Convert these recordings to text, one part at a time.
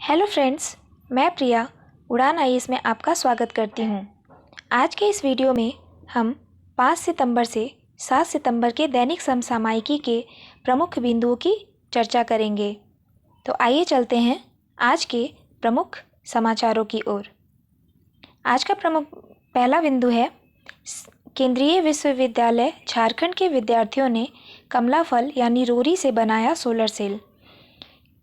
Hello friends, मैं प्रिया उड़ान IAS में आपका स्वागत करती हूँ। आज के इस वीडियो में हम 5 सितंबर से 7 सितंबर के दैनिक समसामयिकी के प्रमुख बिंदुओं की चर्चा करेंगे। तो आइए चलते हैं आज के प्रमुख समाचारों की ओर। आज का पहला बिंदु है, केंद्रीय विश्वविद्यालय झारखंड के विद्यार्थियों ने कमला फल यानी रोरी से बनाया सोलर सेल।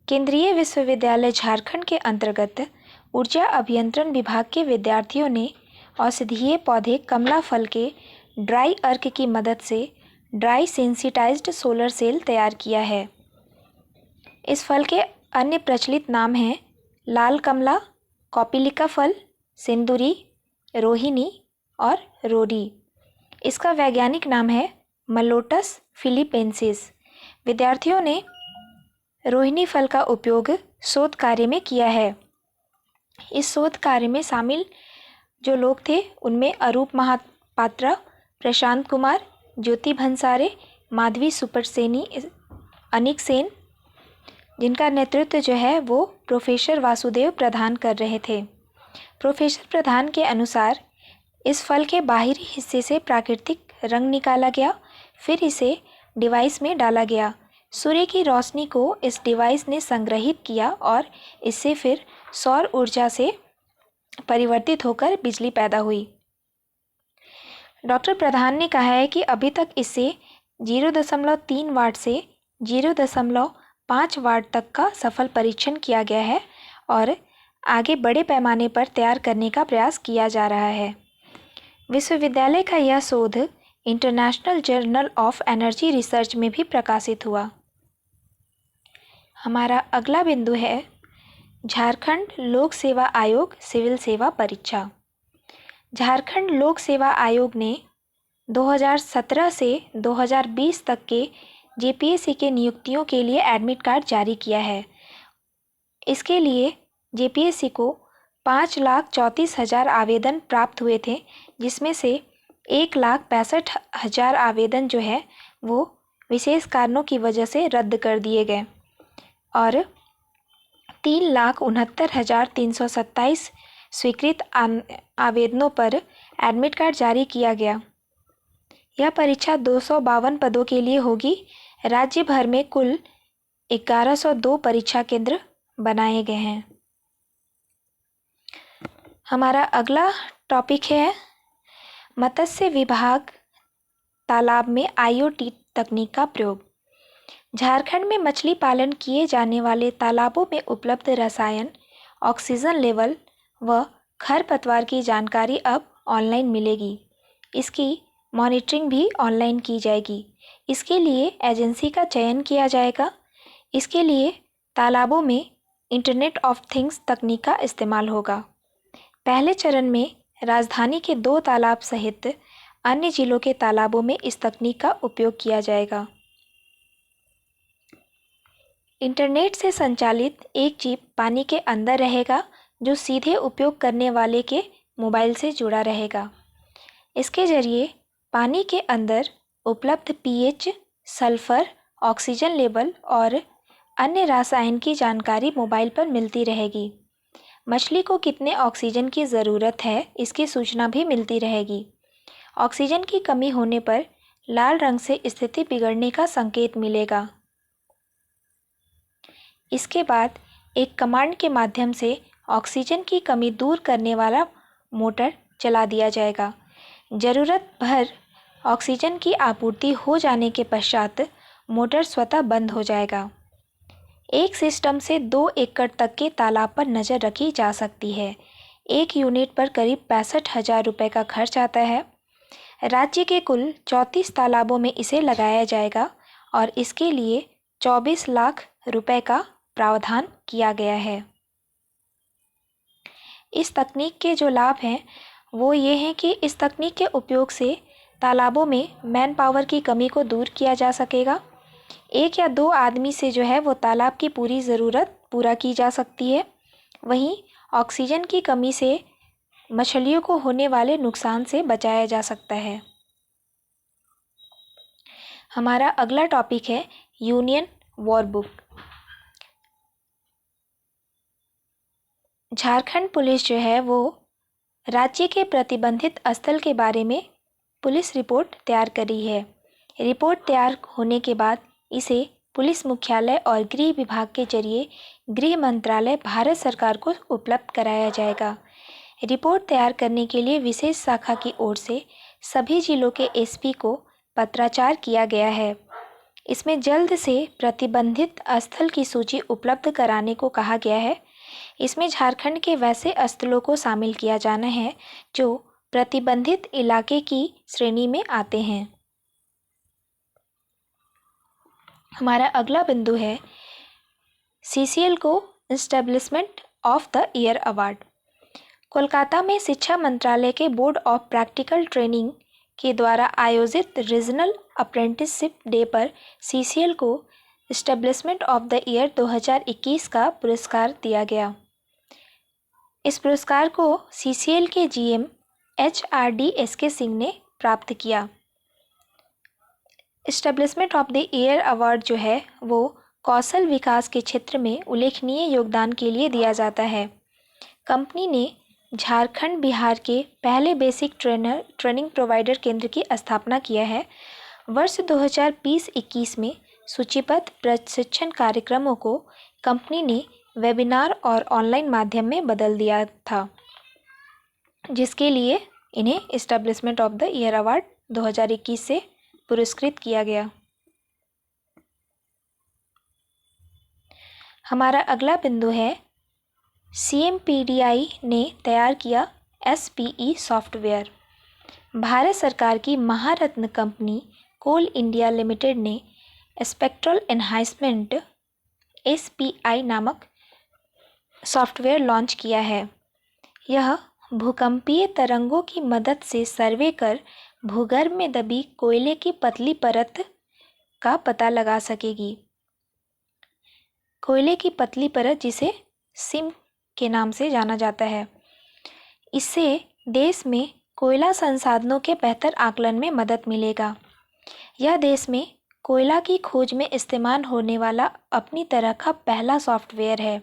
केंद्रीय विश्वविद्यालय झारखंड के अंतर्गत ऊर्जा अभियंत्रण विभाग के विद्यार्थियों ने औषधीय पौधे कमला फल के ड्राई अर्क की मदद से ड्राई सेंसिटाइज्ड सोलर सेल तैयार किया है। इस फल के अन्य प्रचलित नाम हैं लाल कमला, कॉपिलिका फल, सिंदूरी, रोहिणी और रोरी। इसका वैज्ञानिक नाम है मलोटस फिलीपेंसिस। विद्यार्थियों ने रोहिणी फल का उपयोग शोध कार्य में किया है। इस शोध कार्य में शामिल जो लोग थे उनमें अरूप महापात्रा, प्रशांत कुमार, ज्योति भंसारे, माधवी सुपरसेनी, अनिक सेन, जिनका नेतृत्व जो है वो प्रोफेसर वासुदेव प्रधान कर रहे थे। प्रोफेसर प्रधान के अनुसार इस फल के बाहरी हिस्से से प्राकृतिक रंग निकाला गया, फिर इसे डिवाइस में डाला गया। सूर्य की रोशनी को इस डिवाइस ने संग्रहित किया और इससे फिर सौर ऊर्जा से परिवर्तित होकर बिजली पैदा हुई। डॉक्टर प्रधान ने कहा है कि अभी तक इससे 0.3 वाट से 0.5 वाट तक का सफल परीक्षण किया गया है और आगे बड़े पैमाने पर तैयार करने का प्रयास किया जा रहा है। विश्वविद्यालय का यह शोध international journal of energy research में भी प्रकाशित हुआ। हमारा अगला बिंदु है झारखंड लोक सेवा आयोग सिविल सेवा परीक्षा। झारखंड लोक सेवा आयोग ने 2017 से 2020 तक के जेपीएससी के नियुक्तियों के लिए एडमिट कार्ड जारी किया है। इसके लिए जेपीएससी को 5,34,000 आवेदन प्राप्त हुए थे, जिसमें से 1,65,000 आवेदन जो है वो विशेष कारणों की वजह से रद्द कर दिए गए और 3,69,327 स्वीकृत आवेदनों पर एडमिट कार्ड जारी किया गया। यह परीक्षा 252 पदों के लिए होगी। राज्य भर में कुल 1102 परीक्षा केंद्र बनाए गए हैं। हमारा अगला टॉपिक है मत्स्य विभाग तालाब में आईओटी तकनीक का प्रयोग। झारखंड में मछली पालन किए जाने वाले तालाबों में उपलब्ध रसायन, ऑक्सीजन लेवल व खरपतवार की जानकारी अब ऑनलाइन मिलेगी। इसकी मॉनिटरिंग भी ऑनलाइन की जाएगी। इसके लिए एजेंसी का चयन किया जाएगा। इसके लिए तालाबों में इंटरनेट ऑफ थिंग्स तकनीक का इस्तेमाल होगा। पहले चरण में राजधानी के 2 तालाब सहित अन्य जिलों के तालाबों में इस तकनीक का उपयोग किया जाएगा। इंटरनेट से संचालित एक चिप पानी के अंदर रहेगा, जो सीधे उपयोग करने वाले के मोबाइल से जुड़ा रहेगा। इसके जरिए पानी के अंदर उपलब्ध पीएच, सल्फर, ऑक्सीजन लेवल और अन्य रसायन की जानकारी मोबाइल पर मिलती रहेगी। मछली को कितने ऑक्सीजन की ज़रूरत है, इसकी सूचना भी मिलती रहेगी। ऑक्सीजन की कमी होने पर लाल रंग से स्थिति बिगड़ने का संकेत मिलेगा। इसके बाद एक कमांड के माध्यम से ऑक्सीजन की कमी दूर करने वाला मोटर चला दिया जाएगा। ज़रूरत भर ऑक्सीजन की आपूर्ति हो जाने के पश्चात मोटर स्वतः बंद हो जाएगा। एक सिस्टम से 2 एकड़ तक के तालाब पर नज़र रखी जा सकती है। एक यूनिट पर करीब 65,000 रुपये का खर्च आता है। राज्य के कुल 34 तालाबों में इसे लगाया जाएगा और इसके लिए 24 लाख रुपए का प्रावधान किया गया है। इस तकनीक के जो लाभ हैं वो ये हैं कि इस तकनीक के उपयोग से तालाबों में मैन पावर की कमी को दूर किया जा सकेगा। 1 या 2 आदमी से जो है वो तालाब की पूरी ज़रूरत पूरा की जा सकती है। वहीं ऑक्सीजन की कमी से मछलियों को होने वाले नुकसान से बचाया जा सकता है। हमारा अगला टॉपिक है union war book. Jharkhand police जो है वो राज्य के प्रतिबंधित स्थल के बारे में पुलिस रिपोर्ट तैयार करी है। रिपोर्ट तैयार होने के बाद इसे पुलिस मुख्यालय और गृह विभाग के जरिए गृह मंत्रालय भारत सरकार को उपलब्ध कराया जाएगा। रिपोर्ट तैयार करने के लिए विशेष शाखा की ओर से सभी जिलों के एसपी को पत्राचार किया गया है। इसमें जल्द से प्रतिबंधित स्थल की सूची उपलब्ध कराने को कहा गया है। इसमें झारखंड के वैसे स्थलों को शामिल किया जाना है जो प्रतिबंधित इलाके की श्रेणी में आते हैं। हमारा अगला बिंदु है सीसीएल को establishment of the year award. Kolkata में शिक्षा मंत्रालय के बोर्ड ऑफ प्रैक्टिकल ट्रेनिंग के द्वारा आयोजित रीजनल अप्रेंटिसशिप डे पर सीसीएल को एस्टेब्लिशमेंट ऑफ द ईयर 2021 का पुरस्कार दिया गया। इस पुरस्कार को सीसीएल के जीएम HRD सिंह ने प्राप्त किया। Establishment of the year award जो है वो कौशल विकास के क्षेत्र में उल्लेखनीय योगदान के लिए दिया जाता है। कंपनी ने झारखंड बिहार के पहले बेसिक ट्रेनिंग प्रोवाइडर केंद्र की स्थापना किया है। वर्ष 2020-21 में सूचीबद्ध प्रशिक्षण कार्यक्रमों को कंपनी ने वेबिनार और ऑनलाइन माध्यम में बदल दिया था, जिसके लिए इन्हें establishment of the year award 2021 से पुरस्कृत किया गया। हमारा अगला बिंदु है CMPDI ने तैयार किया SPE सॉफ्टवेयर। भारत सरकार की महारत्न कंपनी कोल इंडिया लिमिटेड ने स्पेक्ट्रल एनहांसमेंट SPI नामक सॉफ्टवेयर लॉन्च किया है। यह भूकंपीय तरंगों की मदद से सर्वे कर भूगर्भ में दबी कोयले की पतली परत का पता लगा सकेगी। कोयले की पतली परत जिसे सिम के नाम से जाना जाता है। इससे देश में कोयला संसाधनों के बेहतर आकलन में मदद मिलेगा। यह देश में कोयला की खोज में इस्तेमाल होने वाला अपनी तरह का पहला सॉफ्टवेयर है।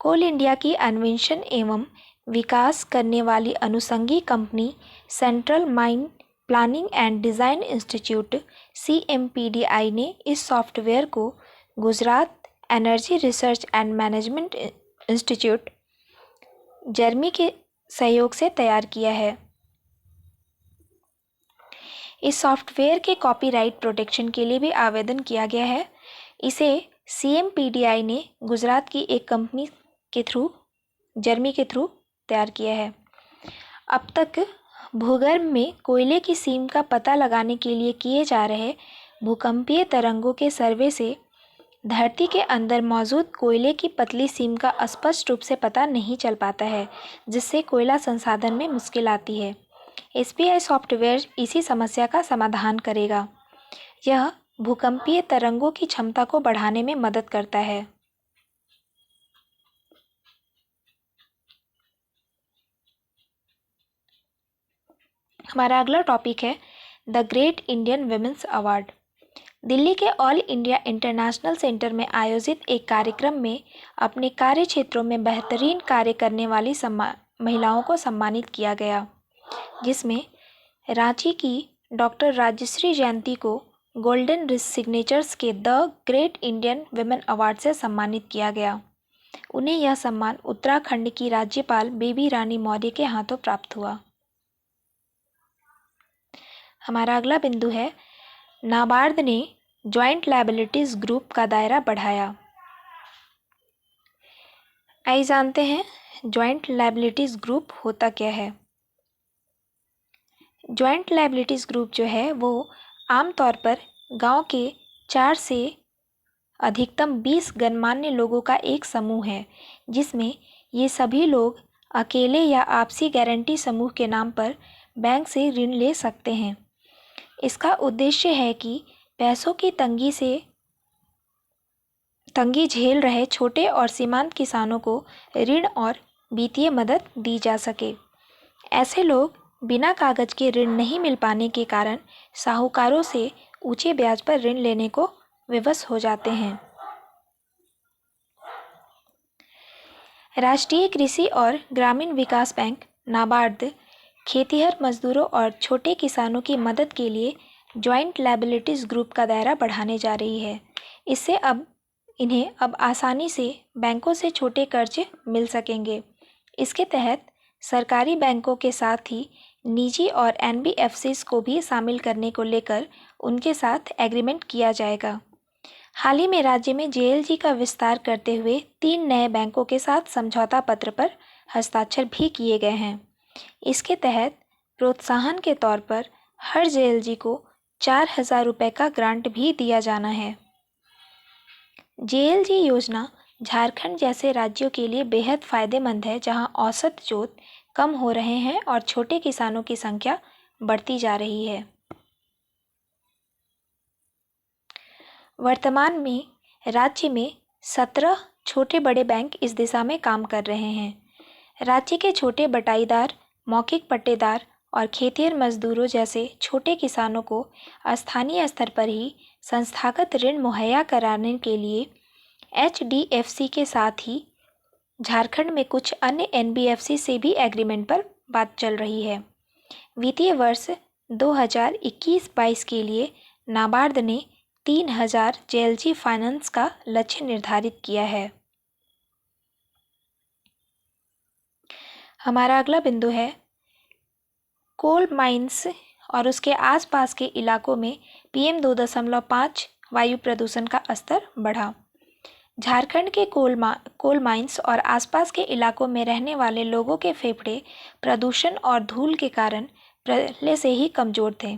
कोल इंडिया की अन्वेषण एवं विकास करने वाली अनुषंगी company central mine planning and design institute CMPDI ने इस सॉफ्टवेयर को Gujarat energy research and management institute GERMI के सहयोग से तैयार किया है। इस सॉफ्टवेयर के कॉपीराइट प्रोटेक्शन के लिए भी आवेदन किया गया है। इसे CMPDI ने गुजरात की एक कंपनी के थ्रू जर्मी के थ्रू तैयार किया है। अब तक भूगर्भ में कोयले की सीम का पता लगाने के लिए किए जा रहे भूकंपीय तरंगों के सर्वे से धरती के अंदर मौजूद कोयले की पतली सीम का स्पष्ट रूप से पता नहीं चल पाता है, जिससे कोयला संसाधन में मुश्किल आती है। SPI सॉफ्टवेयर इसी समस्या का समाधान करेगा। यह भूकंपीय तरंगों की क्षमता को बढ़ाने में मदद करता है। हमारा अगला टॉपिक है the great Indian women's award. Delhi के ऑल इंडिया इंटरनेशनल सेंटर में आयोजित एक कार्यक्रम में अपने कार्य क्षेत्रों में बेहतरीन कार्य करने वाली महिलाओं को सम्मानित किया गया, जिसमें रांची की डॉक्टर राजश्री जयंती को गोल्डन सिग्नेचर्स के the great Indian women award से सम्मानित किया गया। उन्हें यह सम्मान उत्तराखंड की राज्यपाल बेबी रानी मौर्य के हाथों प्राप्त हुआ। हमारा अगला बिंदु है नाबार्ड ने जॉइंट लायबिलिटीज ग्रुप का दायरा बढ़ाया। आइए जानते हैं जॉइंट लायबिलिटीज ग्रुप होता क्या है। जॉइंट लायबिलिटीज ग्रुप जो है वो आमतौर पर गांव के 4 से अधिकतम 20 गणमान्य लोगों का एक समूह है, जिसमें ये सभी लोग अकेले या आपसी गारंटी समूह के नाम पर बैंक से ऋण ले सकते हैं। इसका उद्देश्य है कि पैसों की तंगी झेल रहे छोटे और सीमांत किसानों को ऋण और वित्तीय मदद दी जा सके। ऐसे लोग बिना कागज के ऋण नहीं मिल पाने के कारण साहूकारों से ऊंचे ब्याज पर ऋण लेने को विवश हो जाते हैं। राष्ट्रीय कृषि और ग्रामीण विकास बैंक नाबार्ड खेतिहर मजदूरों और छोटे किसानों की मदद के लिए जॉइंट लायबिलिटीज ग्रुप का दायरा बढ़ाने जा रही है। इससे इन्हें अब आसानी से बैंकों से छोटे कर्ज मिल सकेंगे। इसके तहत सरकारी बैंकों के साथ ही निजी और एनबीएफसीज को भी शामिल करने को लेकर उनके साथ एग्रीमेंट किया जाएगा। हाल ही में राज्य में जेएलजी का विस्तार करते हुए 3 नए बैंकों के साथ समझौता पत्र पर हस्ताक्षर भी किए गए हैं। इसके तहत प्रोत्साहन के तौर पर हर जेएलजी को 4,000 रुपये का ग्रांट भी दिया जाना है। जेएलजी योजना झारखंड जैसे राज्यों के लिए बेहद फायदेमंद है, जहां औसत जोत कम हो रहे हैं और छोटे किसानों की संख्या बढ़ती जा रही है। वर्तमान में राज्य में 17 छोटे बड़े बैंक इस दिशा में काम कर रहे हैं। राज्य के छोटे बटाईदार, मौखिक पट्टेदार और खेतिहर मजदूरों जैसे छोटे किसानों को स्थानीय स्तर पर ही संस्थागत ऋण मुहैया कराने के लिए एचडीएफसी के साथ ही झारखंड में कुछ अन्य एनबीएफसी से भी एग्रीमेंट पर बात चल रही है। वित्तीय वर्ष 2021-22 के लिए नाबार्ड ने 3,000 जेएलजी फाइनेंस का लक्ष्य निर्धारित किया है। हमारा अगला बिंदु है कोल माइंस और उसके आसपास के इलाकों में PM 2.5 वायु प्रदूषण का स्तर बढ़ा। झारखंड के कोल माइंस और आसपास के इलाकों में रहने वाले लोगों के फेफड़े प्रदूषण और धूल के कारण पहले से ही कमज़ोर थे,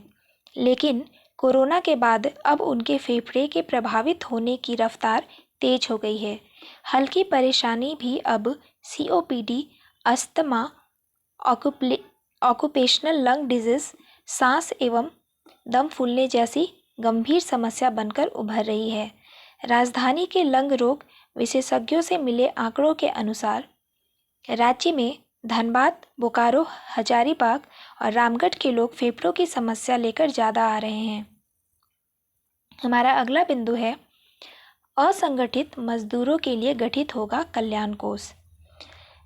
लेकिन कोरोना के बाद अब उनके फेफड़े के प्रभावित होने की रफ्तार तेज हो गई है। हल्की परेशानी भी अब COPD, asthma, occupational lung disease, सांस एवं दम फूलने जैसी गंभीर समस्या बनकर उभर रही है। राजधानी के लंग रोग विशेषज्ञों से मिले आंकड़ों के अनुसार राज्य में धनबाद, बोकारो, हजारीबाग और रामगढ़ के लोग फेफड़ों की समस्या लेकर ज़्यादा आ रहे हैं। हमारा अगला बिंदु है असंगठित मजदूरों के लिए गठित होगा कल्याण कोष।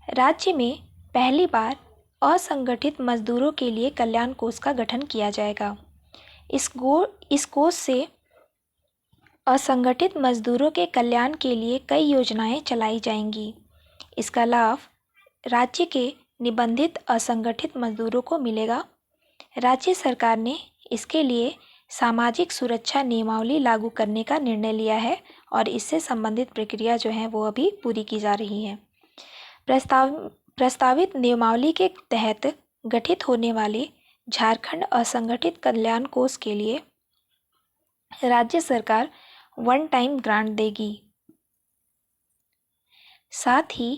राज्य में पहली बार असंगठित मजदूरों के लिए कल्याण कोष का गठन किया जाएगा। इस कोष से असंगठित मजदूरों के कल्याण के लिए कई योजनाएं चलाई जाएंगी। इसका लाभ राज्य के निबंधित असंगठित मजदूरों को मिलेगा। राज्य सरकार ने इसके लिए सामाजिक सुरक्षा नियमावली लागू करने का निर्णय लिया है और इससे संबंधित प्रक्रिया जो है वो अभी पूरी की जा रही है। प्रस्तावित नियमावली के तहत गठित होने वाले झारखंड असंगठित कल्याण कोष के लिए राज्य सरकार 1 टाइम ग्रांट देगी। साथ ही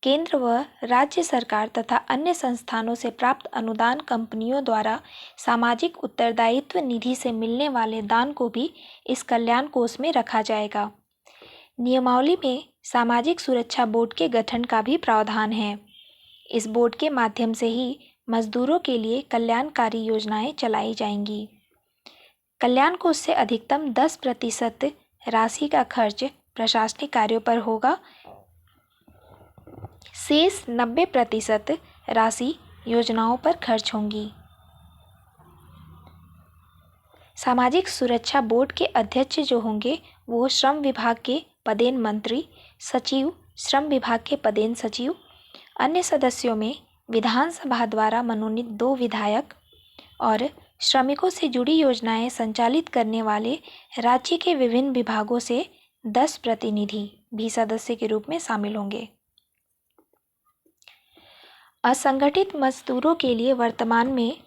केंद्र व राज्य सरकार तथा अन्य संस्थानों से प्राप्त अनुदान कंपनियों द्वारा सामाजिक उत्तरदायित्व निधि से मिलने वाले दान को भी इस कल्याण कोष में रखा जाएगा। नियमावली में सामाजिक सुरक्षा बोर्ड के गठन का भी प्रावधान है। इस बोर्ड के माध्यम से ही मजदूरों के लिए कल्याणकारी योजनाएं चलाई जाएंगी। कल्याण कोष से अधिकतम 10% राशि का खर्च प्रशासनिक कार्यों पर होगा। शेष 90% राशि योजनाओं पर खर्च होंगी। सामाजिक सुरक्षा बोर्ड के अध्यक्ष जो होंगे वो श्रम विभाग के पदेन मंत्री, सचिव, श्रम विभाग के पदेन सचिव। अन्य सदस्यों में विधानसभा द्वारा मनोनीत 2 विधायक और श्रमिकों से जुड़ी योजनाएं संचालित करने वाले राज्य के विभिन्न विभागों से 10 प्रतिनिधि भी सदस्य के रूप में शामिल होंगे। असंगठित मजदूरों के लिए वर्तमान में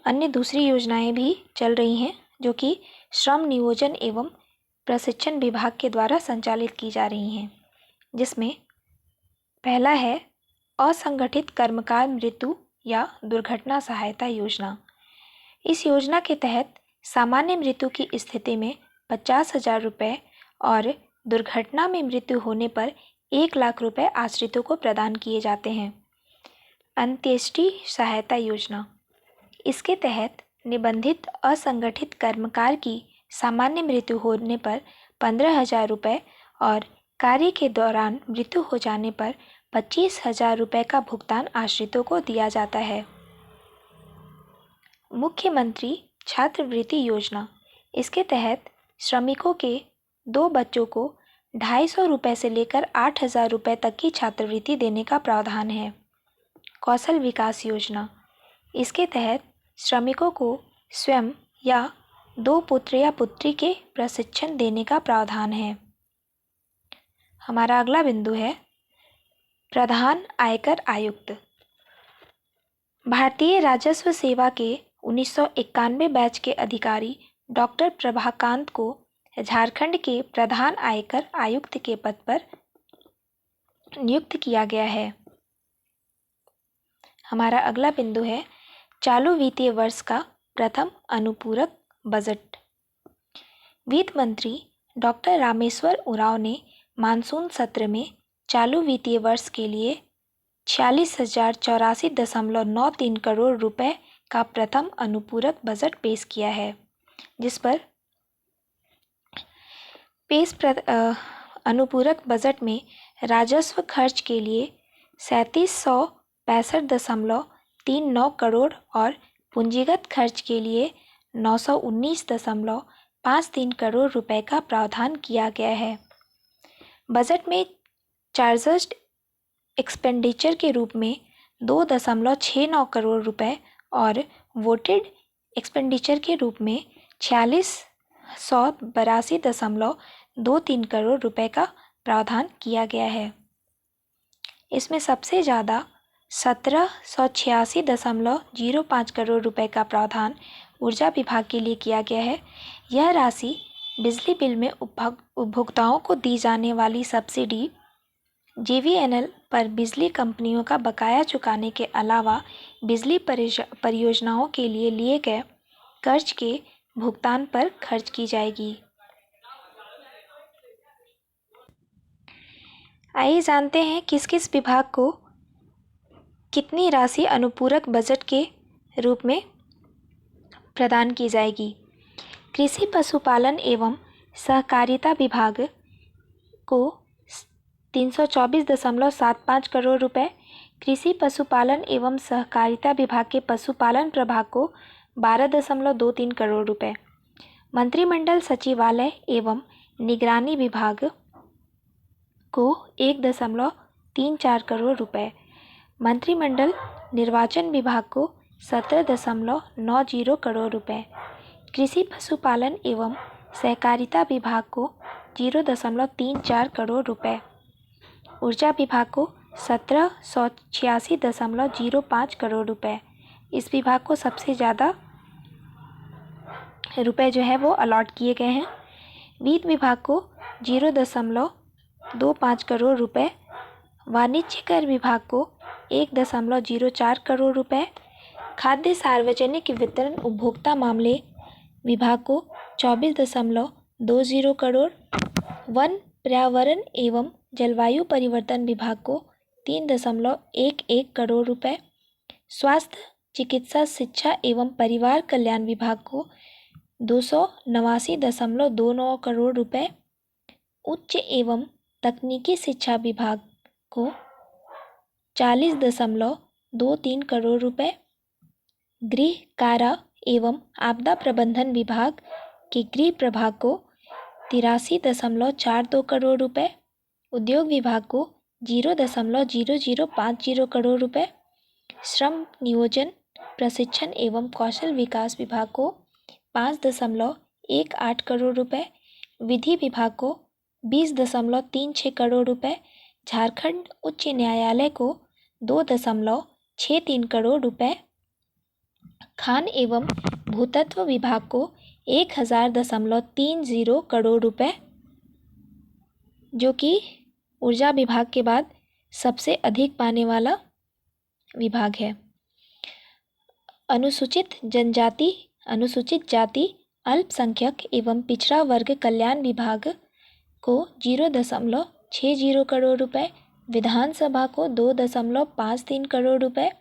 अन्य दूसरी योजनाएं भी चल रही हैं जो कि श्रम नियोजन एवं प्रशिक्षण विभाग के द्वारा संचालित की जा रही हैं, जिसमें पहला है असंगठित कर्मकार मृत्यु या दुर्घटना सहायता योजना। इस योजना के तहत सामान्य मृत्यु की स्थिति में 50,000 रुपये और दुर्घटना में मृत्यु होने पर 1 लाख रुपये आश्रितों को प्रदान किए जाते हैं। अंत्येष्टि सहायता योजना, इसके तहत निबंधित असंगठित कर्मकार की सामान्य मृत्यु होने पर 15,000 रुपये और कार्य के दौरान मृत्यु हो जाने पर 25,000 रुपये का भुगतान आश्रितों को दिया जाता है। मुख्यमंत्री छात्रवृत्ति योजना, इसके तहत श्रमिकों के 2 बच्चों को 250 रुपये से लेकर 8,000 रुपये तक की छात्रवृत्ति देने का प्रावधान है। कौशल विकास योजना, इसके तहत श्रमिकों को स्वयं या 2 पुत्र या पुत्री के प्रशिक्षण देने का प्रावधान है। हमारा अगला बिंदु है प्रधान आयकर आयुक्त। भारतीय राजस्व सेवा के 1991 बैच के अधिकारी डॉक्टर प्रभाकांत को झारखंड के प्रधान आयकर आयुक्त के पद पर नियुक्त किया गया है। हमारा अगला बिंदु है चालू वित्तीय वर्ष का प्रथम अनुपूरक बजट। वित्त मंत्री डॉक्टर रामेश्वर उरांव ने मानसून सत्र में चालू वित्तीय वर्ष के लिए 46,084.93 करोड़ रुपए का प्रथम अनुपूरक बजट पेश किया है, जिस पर अनुपूरक बजट में राजस्व खर्च के लिए 3765.39 करोड़ और पूंजीगत खर्च के लिए 919.53 करोड़ रुपए का प्रावधान किया गया है। बजट में चार्जड एक्सपेंडिचर के रूप में 2.69 करोड़ रुपए और वोटेड एक्सपेंडिचर के रूप में 4682.23 करोड़ रुपए का प्रावधान किया गया है। इसमें सबसे ज़्यादा 1786.05 करोड़ रुपए का प्रावधान ऊर्जा विभाग के लिए किया गया है। यह राशि बिजली बिल में उपभोक्ताओं को दी जाने वाली सब्सिडी, JVNL पर बिजली कंपनियों का बकाया चुकाने के अलावा बिजली परियोजनाओं के लिए गए कर्ज के भुगतान पर खर्च की जाएगी। आइए जानते हैं किस किस विभाग को कितनी राशि अनुपूरक बजट के रूप में प्रदान की जाएगी। कृषि पशुपालन एवं सहकारिता विभाग को 324.75 करोड़ रुपए, कृषि पशुपालन एवं सहकारिता विभाग के पशुपालन प्रभाग को 12.23 करोड़ रुपए, मंत्रिमंडल सचिवालय एवं निगरानी विभाग को 1.34 करोड़ रुपए, मंत्रिमंडल निर्वाचन विभाग को 17.90 करोड़ रुपए, कृषि पशुपालन एवं सहकारिता विभाग को 0.34 करोड़ रुपए, ऊर्जा विभाग को 1786.05 करोड़ रुपए। इस विभाग को सबसे ज़्यादा रुपए जो है वो अलॉट किए गए हैं। वित्त विभाग को 0.25 करोड़ रुपए, वाणिज्य कर विभाग को 1.04 करोड़ रुपए, खाद्य सार्वजनिक वितरण उपभोक्ता मामले विभाग को 24.20 करोड़, वन पर्यावरण एवं जलवायु परिवर्तन विभाग को 3.11 करोड़ रुपए, स्वास्थ्य चिकित्सा शिक्षा एवं परिवार कल्याण विभाग को 289.29 करोड़ रुपए, उच्च एवं तकनीकी शिक्षा विभाग को 40.23 करोड़ रुपए, गृह कारा एवं आपदा प्रबंधन विभाग के गृह प्रभाग को 83.42 करोड़ रुपए, उद्योग विभाग को 0.0050 करोड़ रुपए, श्रम नियोजन प्रशिक्षण एवं कौशल विकास विभाग को 5.18 करोड़ रुपए, विधि विभाग को 20.36 करोड़ रुपए, झारखंड उच्च न्यायालय को 2.63 करोड़ रुपए, खान एवं भूतत्व विभाग को 1000.30 करोड़ रुपए, जो कि ऊर्जा विभाग के बाद सबसे अधिक पाने वाला विभाग है। अनुसूचित जनजाति, अनुसूचित जाति, अल्पसंख्यक एवं पिछड़ा वर्ग कल्याण विभाग को 0.60 करोड़ रुपए, विधानसभा को 2.53 करोड़ रुपए,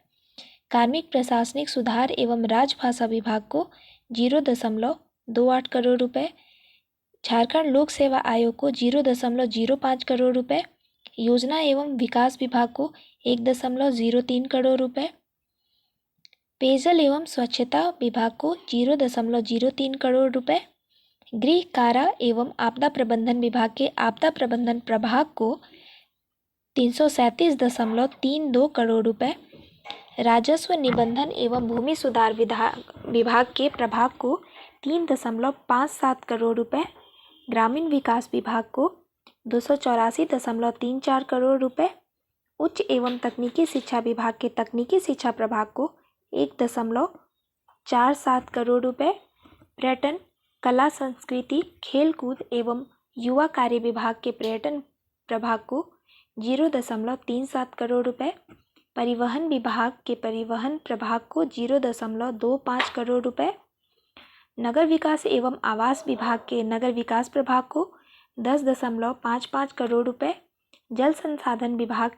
कार्मिक प्रशासनिक सुधार एवं राजभाषा विभाग को 0.28 करोड़ रुपए, झारखंड लोक सेवा आयोग को 0.05 करोड़ रुपए, योजना एवं विकास विभाग को 1.03 करोड़ रुपए, पेयजल एवं स्वच्छता विभाग को 0.03 करोड़ रुपए, गृह कारा एवं आपदा प्रबंधन विभाग के आपदा प्रबंधन प्रभाग को 337.32 करोड़ रुपए, राजस्व निबंधन एवं भूमि सुधार विभाग के प्रभाग को 3.57 करोड़ रुपए, ग्रामीण विकास विभाग को 284.34 करोड़ रुपए, उच्च एवं तकनीकी शिक्षा विभाग के तकनीकी शिक्षा प्रभाग को 1.47 करोड़ रुपए, पर्यटन कला संस्कृति खेल कूद एवं युवा कार्य विभाग के पर्यटन प्रभाग को 0.37 करोड़ रुपए, परिवहन विभाग के परिवहन प्रभाग को 0.25 करोड़ रुपए, नगर विकास एवं आवास विभाग के नगर विकास प्रभाग को 10.55 करोड़ रुपए, जल संसाधन विभाग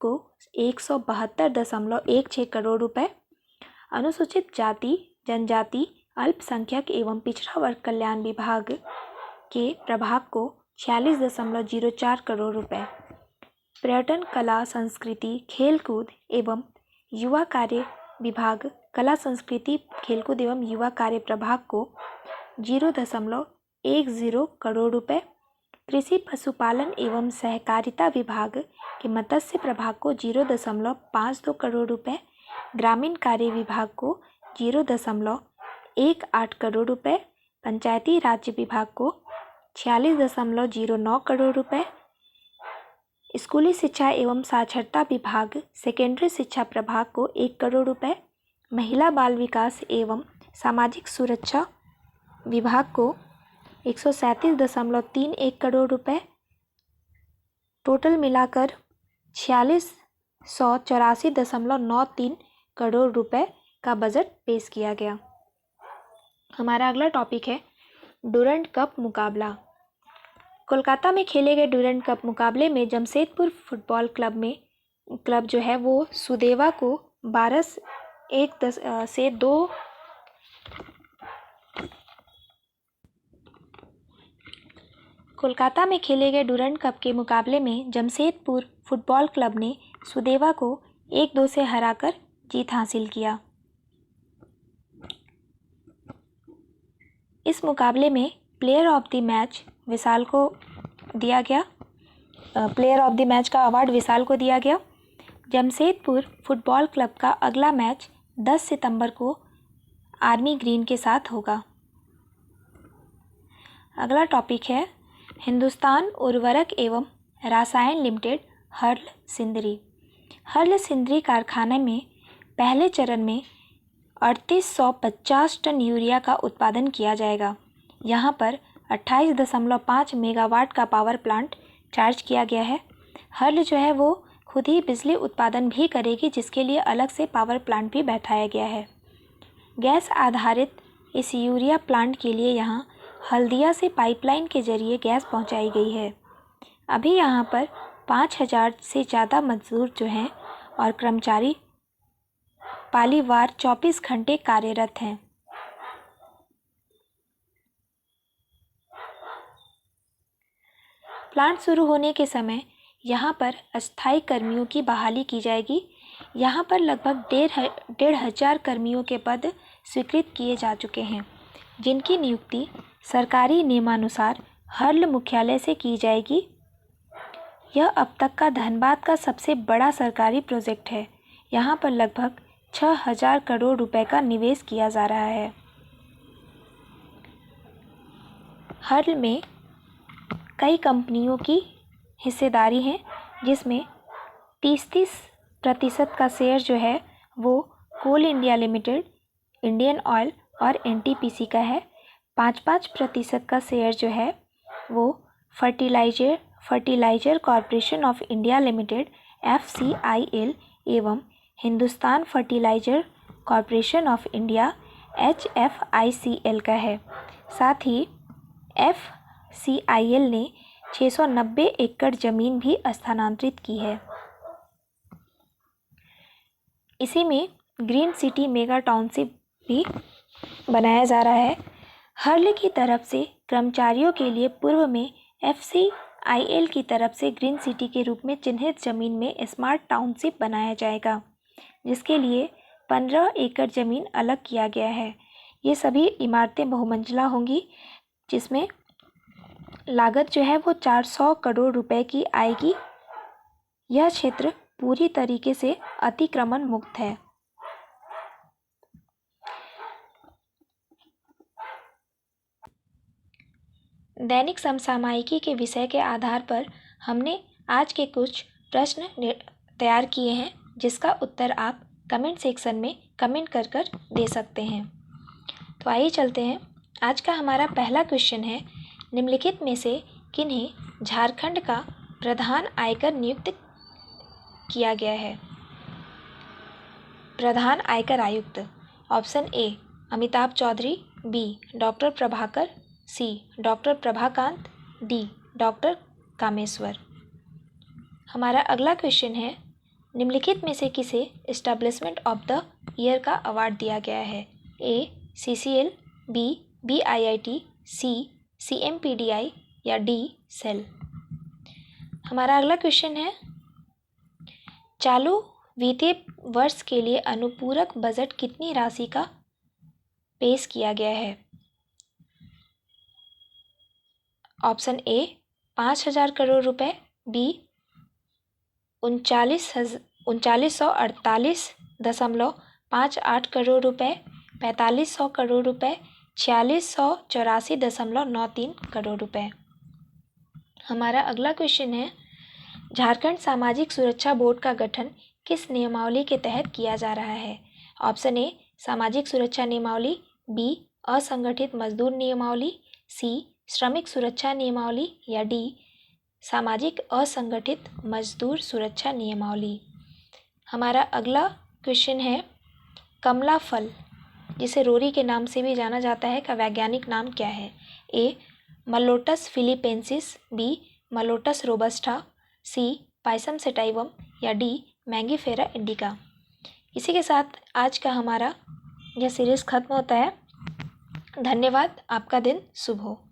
को 172.16 करोड़ रुपए, अनुसूचित जाति जनजाति अल्पसंख्यक एवं पिछड़ा वर्ग कल्याण विभाग के प्रभाग को 46.04 करोड़ रुपए, पर्यटन कला संस्कृति खेलकूद एवं युवा कार्य विभाग कला संस्कृति खेलकूद एवं युवा कार्य प्रभाग को 0.10 करोड़ रुपए, कृषि पशुपालन एवं सहकारिता विभाग के मत्स्य प्रभाग को 0.52 करोड़ रुपए, ग्रामीण कार्य विभाग को 0.18 करोड़ रुपए, पंचायती राज्य विभाग को 46.09 करोड़ रुपए, स्कूली शिक्षा एवं साक्षरता विभाग सेकेंडरी शिक्षा प्रभाग को 1 करोड़ रुपए, महिला बाल विकास एवं सामाजिक सुरक्षा विभाग को 137.31 करोड़ रुपए, टोटल मिलाकर 4684.93 करोड़ रुपए का बजट पेश किया गया। हमारा अगला टॉपिक है डूरंड कप मुकाबला। कोलकाता में खेले गए डूरंड कप मुकाबले में जमशेदपुर फुटबॉल क्लब जो है वो सुदेवा को 12-1 से 2 कोलकाता में खेले गए डूरंड कप के मुकाबले में जमशेदपुर फुटबॉल क्लब ने सुदेवा को 1-2 से हराकर जीत हासिल किया। इस मुकाबले में प्लेयर ऑफ द मैच विशाल को दिया गया। प्लेयर ऑफ द मैच का अवार्ड विशाल को दिया गया। जमशेदपुर फुटबॉल क्लब का अगला मैच 10 सितंबर को आर्मी ग्रीन के साथ होगा। अगला टॉपिक है हिंदुस्तान उर्वरक एवं रसायन limited hurl Sindri. Hurl Sindri कारखाने में पहले चरण में 3850 टन यूरिया का उत्पादन किया जाएगा। यहाँ पर 28.5 मेगावाट का पावर प्लांट चार्ज किया गया है। हर्ल जो है वो खुद ही बिजली उत्पादन भी करेगी, जिसके लिए अलग से पावर प्लांट भी बैठाया गया है। गैस आधारित इस यूरिया प्लांट के लिए यहाँ हल्दिया से पाइपलाइन के जरिए गैस पहुँचाई गई है। अभी यहाँ पर 5000 से ज़्यादा मजदूर जो हैं और कर्मचारी पालीवार 24 घंटे कार्यरत हैं। प्लांट शुरू होने के समय यहाँ पर अस्थायी कर्मियों की बहाली की जाएगी। यहाँ पर लगभग 1,500 कर्मियों के पद स्वीकृत किए जा चुके हैं, जिनकी नियुक्ति सरकारी नियमानुसार हर्ल मुख्यालय से की जाएगी। यह अब तक का धनबाद का सबसे बड़ा सरकारी प्रोजेक्ट है। यहाँ पर लगभग 6000 करोड़ रुपए का निवेश किया जा रहा है। हर्ल में कई कंपनियों की हिस्सेदारी है, जिसमें 30% का शेयर जो है वो coal India limited, Indian oil और एनटीपीसी का है। 5% का शेयर जो है वो fertilizer corporation of India limited FCIL एवं Hindustan fertilizer corporation of India HFICL का है। साथ ही FCIL ने 690 एकड़ जमीन भी स्थानांतरित की है। इसी में ग्रीन सिटी मेगा टाउनशिप भी बनाया जा रहा है। हर्ल की तरफ से कर्मचारियों के लिए पूर्व में FCIL की तरफ से ग्रीन सिटी के रूप में चिन्हित जमीन में स्मार्ट टाउनशिप बनाया जाएगा, जिसके लिए 15 एकड़ जमीन अलग किया गया है। ये सभी इमारतें बहुमंजिला होंगी, जिसमें लागत जो है वो 400 करोड़ रुपए की आएगी। यह क्षेत्र पूरी तरीके से अतिक्रमण मुक्त है। दैनिक समसामयिकी के विषय के आधार पर हमने आज के कुछ प्रश्न तैयार किए हैं, जिसका उत्तर आप कमेंट सेक्शन में कमेंट कर दे सकते हैं। तो आइए चलते हैं। आज का हमारा पहला क्वेश्चन है, निम्नलिखित में से किन्हें झारखंड का प्रधान आयकर नियुक्त किया गया है? प्रधान आयकर आयुक्त। Option A Amitabh Chaudhary, B doctor Prabhakar, C doctor Prabhakant, D doctor Kameshwar. हमारा अगला क्वेश्चन है, निम्नलिखित में से किसे एस्टैब्लिशमेंट ऑफ द ईयर का अवार्ड दिया गया है? A CCL, B BIIT, C CMPDI या डी सेल। हमारा अगला क्वेश्चन है, चालू वित्तीय वर्ष के लिए अनुपूरक बजट कितनी राशि का पेश किया गया है? ऑप्शन ए 5,000 करोड़ रुपए, बी 3948.58 करोड़ रुपए, 4500 करोड़ रुपए, 4684.93 करोड़ रुपए। हमारा अगला क्वेश्चन है, झारखंड सामाजिक सुरक्षा बोर्ड का गठन किस नियमावली के तहत किया जा रहा है? ऑप्शन ए सामाजिक सुरक्षा नियमावली, बी असंगठित मजदूर नियमावली, सी श्रमिक सुरक्षा नियमावली या डी सामाजिक असंगठित मजदूर सुरक्षा नियमावली। हमारा अगला क्वेश्चन है, कमला फल जिसे रोरी के नाम से भी जाना जाता है का वैज्ञानिक नाम क्या है? ए मलोटस फिलीपेंसिस, बी मलोटस रोबस्टा, सी पायसम सेटाइवम या डी मैंगीफेरा इंडिका। इसी के साथ आज का हमारा यह सीरीज़ खत्म होता है। धन्यवाद। आपका दिन शुभ हो।